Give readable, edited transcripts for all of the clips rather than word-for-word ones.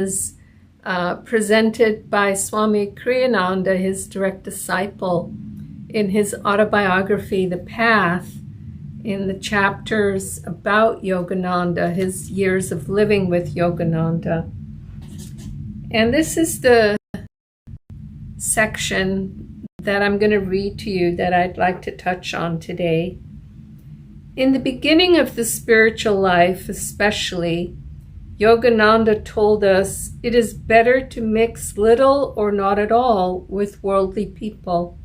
was presented by Swami Kriyananda, his direct disciple, in his autobiography, The Path, in the chapters about Yogananda, his years of living with Yogananda. And this is the section that I'm going to read to you that I'd like to touch on today. In the beginning of the spiritual life, especially, Yogananda told us it is better to mix little or not at all with worldly people.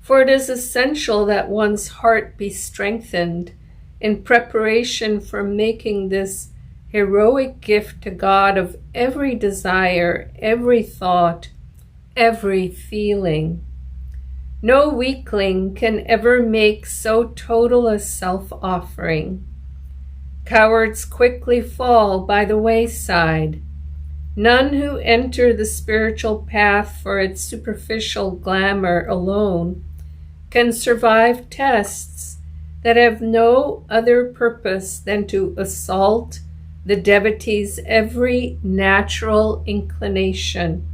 For it is essential that one's heart be strengthened in preparation for making this heroic gift to God of every desire, every thought, every feeling. No weakling can ever make so total a self-offering. Cowards quickly fall by the wayside. None who enter the spiritual path for its superficial glamour alone can survive tests that have no other purpose than to assault the devotee's every natural inclination.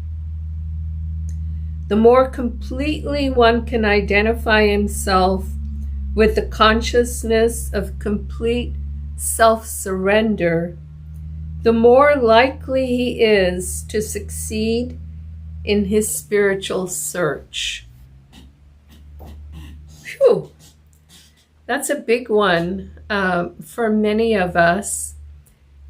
The more completely one can identify himself with the consciousness of complete self-surrender, the more likely he is to succeed in his spiritual search. Phew, that's a big one for many of us.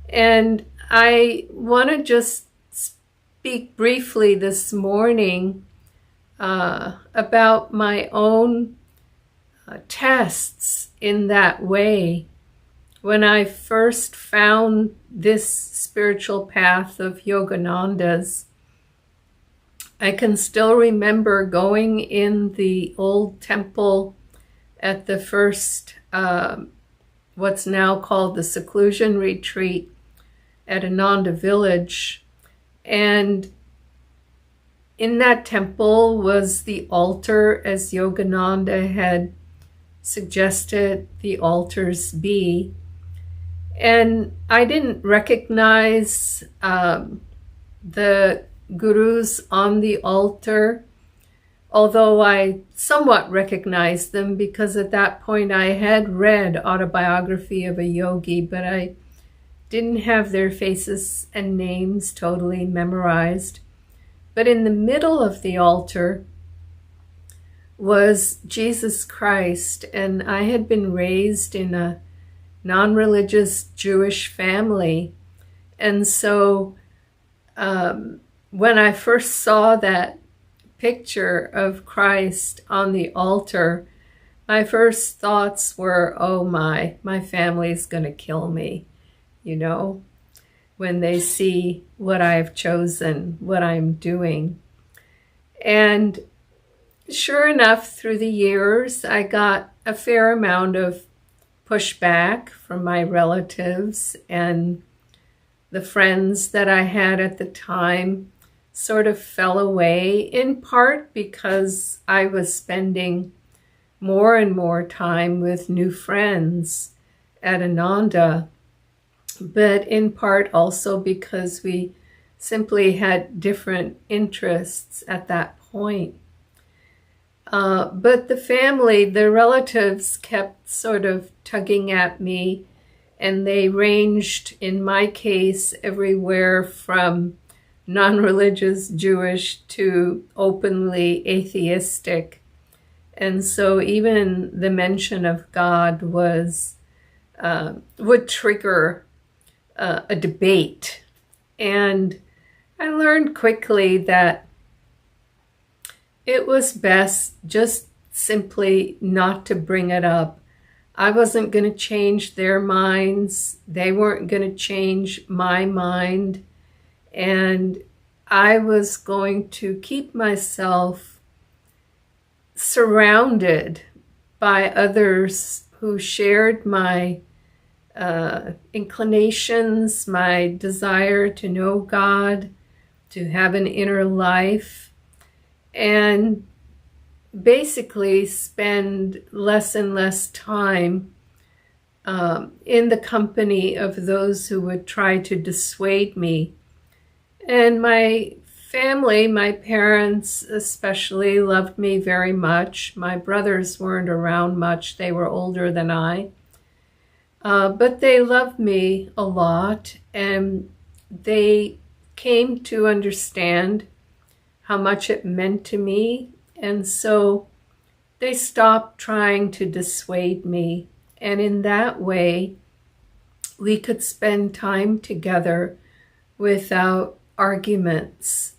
And I want to just speak briefly this morning about my own tests in that way. When I first found this spiritual path of Yogananda's, I can still remember going in the old temple at the first, what's now called the seclusion retreat at Ananda village. And in that temple was the altar, as Yogananda had suggested the altars be. And I didn't recognize the gurus on the altar, although I somewhat recognized them because at that point I had read Autobiography of a Yogi, but I didn't have their faces and names totally memorized. But in the middle of the altar was Jesus Christ, and I had been raised in a non-religious Jewish family. And so when I first saw that picture of Christ on the altar, my first thoughts were, oh my family's going to kill me, when they see what I've chosen, what I'm doing. And sure enough, through the years, I got a fair amount of pushback from my relatives, and the friends that I had at the time sort of fell away, in part because I was spending more and more time with new friends at Ananda, but in part also because we simply had different interests at that point. But the family, the relatives, kept sort of tugging at me, and they ranged, in my case, everywhere from non-religious Jewish to openly atheistic. And so even the mention of God would trigger a debate. And I learned quickly that it was best just simply not to bring it up. I wasn't going to change their minds. They weren't going to change my mind. And I was going to keep myself surrounded by others who shared my inclinations, my desire to know God, to have an inner life, and basically spend less and less time in the company of those who would try to dissuade me. And my family, my parents especially, loved me very much. My brothers weren't around much. They were older than I. But they loved me a lot, and they came to understand how much it meant to me. And so they stopped trying to dissuade me. And in that way, we could spend time together without arguments.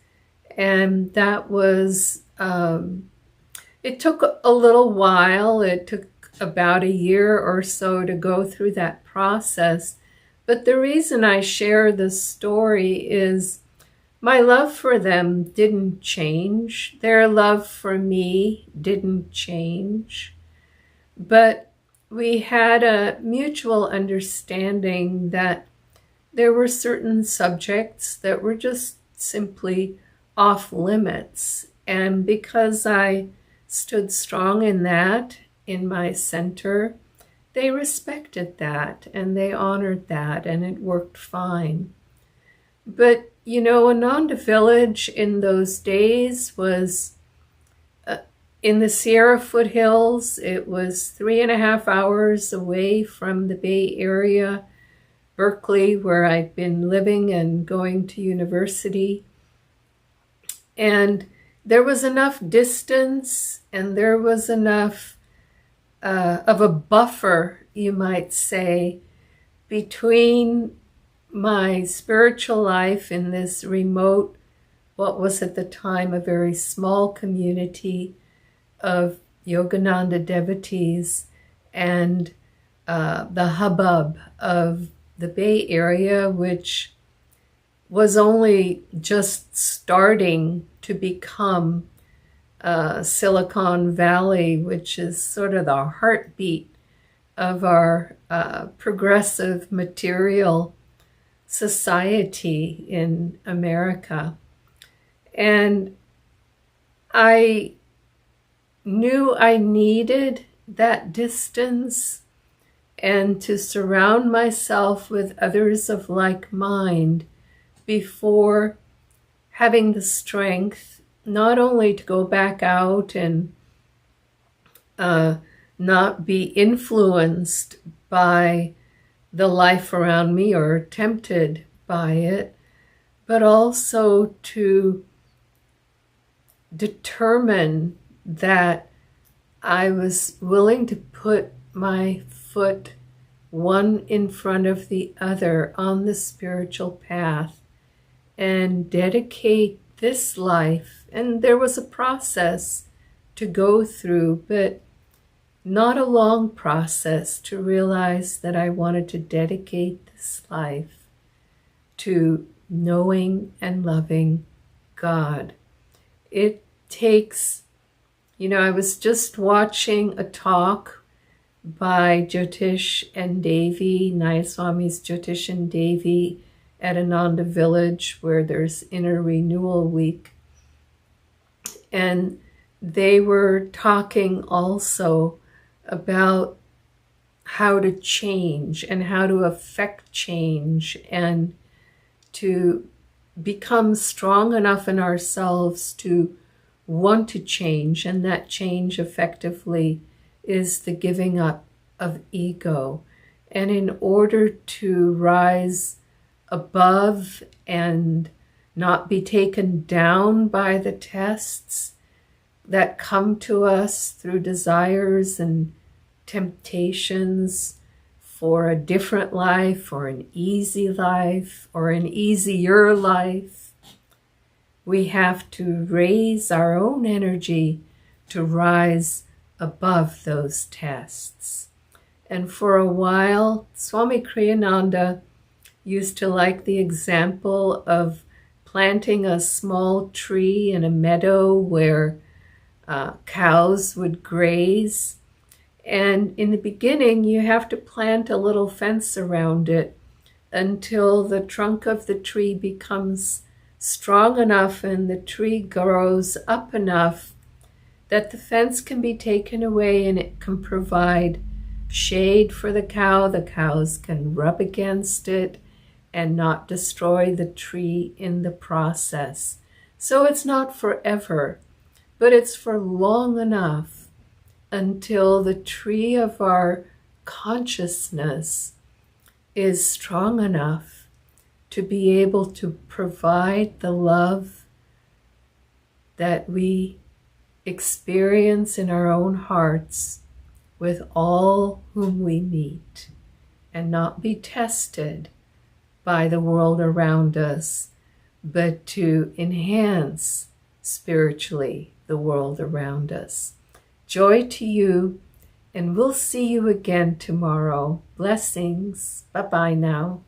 And that was, it took a little while. It took about a year or so to go through that process. But the reason I share this story is my love for them didn't change. Their love for me didn't change. But we had a mutual understanding that there were certain subjects that were just simply off limits. And because I stood strong in that, in my center, they respected that and they honored that, and it worked fine. But, you know, Ananda village in those days was in the Sierra foothills. It was 3.5 hours away from the Bay Area, Berkeley, where I'd been living and going to university. And there was enough distance, and there was enough of a buffer, you might say, between my spiritual life in this remote, what was at the time a very small community of Yogananda devotees, and the hubbub of the Bay Area, which was only just starting to become Silicon Valley, which is sort of the heartbeat of our progressive material society in America. And I knew I needed that distance and to surround myself with others of like mind before having the strength not only to go back out and not be influenced by the life around me or tempted by it, but also to determine that I was willing to put my foot one in front of the other on the spiritual path and dedicate this life. And there was a process to go through, but not a long process, to realize that I wanted to dedicate this life to knowing and loving God. It takes, I was just watching a talk by Jyotish and Devi, Nayaswami's Jyotish and Devi, at Ananda village, where there's Inner Renewal Week. And they were talking also about how to change and how to affect change and to become strong enough in ourselves to want to change. And that change effectively is the giving up of ego. And in order to rise above and not be taken down by the tests that come to us through desires and temptations for a different life or an easy life or an easier life, we have to raise our own energy to rise above those tests. And for a while, Swami Kriyananda used to like the example of planting a small tree in a meadow where cows would graze. And in the beginning, you have to plant a little fence around it until the trunk of the tree becomes strong enough and the tree grows up enough that the fence can be taken away and it can provide shade for the cows can rub against it and not destroy the tree in the process. So it's not forever, but it's for long enough until the tree of our consciousness is strong enough to be able to provide the love that we experience in our own hearts with all whom we meet, and not be tested by the world around us, but to enhance spiritually the world around us. Joy to you, and we'll see you again tomorrow. Blessings. Bye-bye now.